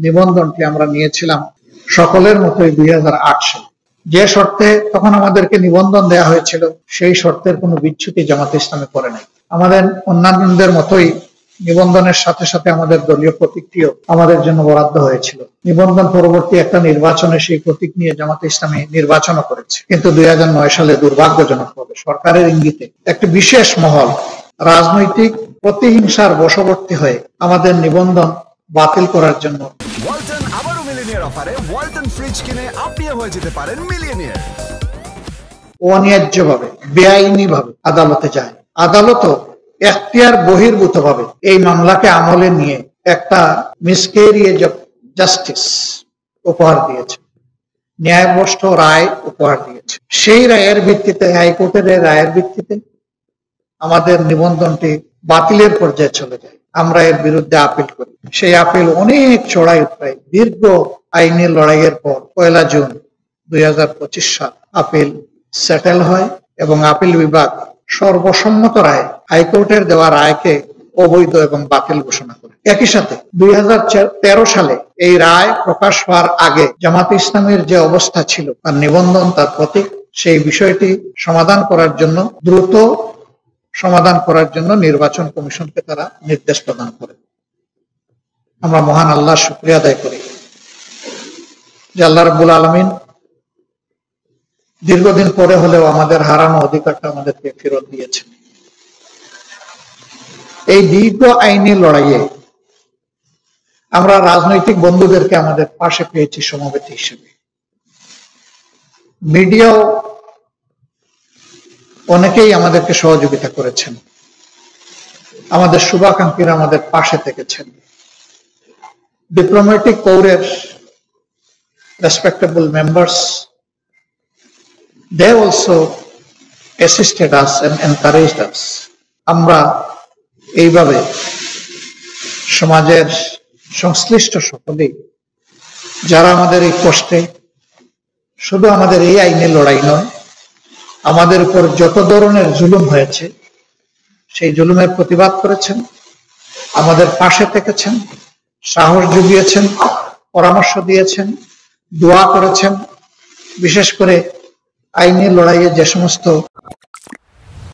নিবন্ধনটি আমরা নিয়েছিলাম সকলের মতোই 2008 সালে। যে শর্তে তখন আমাদেরকে নিবন্ধন দেয়া হয়েছিল সেই শর্তের কোনো বিচ্যুতি জামাতে ইসলামী করে নাই। আমাদের অন্যান্যদের মতোই নিবন্ধনের সাথে সাথে আমাদের দলীয় প্রতীকটিও আমাদের জন্য বরাদ্দ হয়েছিল। নিবন্ধন পরবর্তী একটা নির্বাচনে সেই প্রতীক নিয়ে জামাতে ইসলামী নির্বাচনও করেছে, কিন্তু 2009 সালে দুর্ভাগ্যজনকভাবে সরকারের ইঙ্গিতে একটি বিশেষ মহল রাজনৈতিক প্রতিহিংসার বশবর্তী হয়ে আমাদের নিবন্ধন বাতিল করার জন্য ওয়ালটন আবারো মিলিয়নিয়ার অফারে ওয়ালটন ফ্রিজ কিনে আপনিও হয়ে যেতে পারেন মিলিয়নিয়ার। অন্যায্যভাবে বেআইনিভাবে আদালতে যায়। আদালতও এখতিয়ার বহির্ভূতভাবে এই মামলাকে আমলে নিয়ে একটা মিসক্যারিয়েজ অফ জাস্টিস উপহার দিয়েছে, ন্যায়ভ্রষ্ট রায় উপহার দিয়েছে। সেই রায়ের ভিত্তিতে, হাইকোর্টের রায়ের ভিত্তিতে আমাদের নিবন্ধনটি বাতিলের পর্যায়ে চলে যায়। আমরা এর বিরুদ্ধে আপিল করি। সেই আপিল অনেক চড়াই উৎরাই দীর্ঘ আইনি লড়াইয়ের পর 1 জুন 2025 সাল আপিল সেটেল হয় এবং আপিল বিভাগ সর্বসম্মত রায় হাইকোর্টের দেওয়া রায়কে অবৈধ এবং বাতিল ঘোষণা করে। একই সাথে 2013 সালে এই রায় প্রকাশ হওয়ার আগে জামাতে ইসলামের যে অবস্থা ছিল, তার নিবন্ধন, তার প্রতীক, সেই বিষয়টি সমাধান করার জন্য, দ্রুত সমাধান করার জন্য নির্বাচন কমিশনকে তারা নির্দেশ প্রদান করে। আমরা মহান আল্লাহর শুকরিয়া আদায় করি যে আল্লাহ রাব্বুল আলামিন দীর্ঘদিন পরে হলেও আমাদের হারানো অধিকারটা আমাদেরকে ফেরত দিয়েছেন। এই দীর্ঘ আইনি লড়াইয়ে আমরা রাজনৈতিক বন্ধুদেরকে আমাদের পাশে পেয়েছি সমবেত হিসেবে। মিডিয়াও অনেকেই আমাদেরকে সহযোগিতা করেছেন, আমাদের শুভাকাঙ্ক্ষীরা আমাদের পাশে থেকেছেন। ডিপ্লোম্যাটিক কোরের respectable members, they also assisted us and encouraged us. আমরা এইভাবে সমাজের সংশ্লিষ্ট সকলেই যারা আমাদের এই কষ্টে, শুধু আমাদের এই আইনের লড়াই নয়, আমাদের উপর যত ধরনের জুলুম হয়েছে সেই জুলুমের প্রতিবাদ করেছেন, আমাদের পাশে থেকেছেন, সাহস জুগিয়েছেন, পরামর্শ দিয়েছেন, দোয়া করেছেন। বিশেষ করে আইনি লড়াইয়ে যে সমস্ত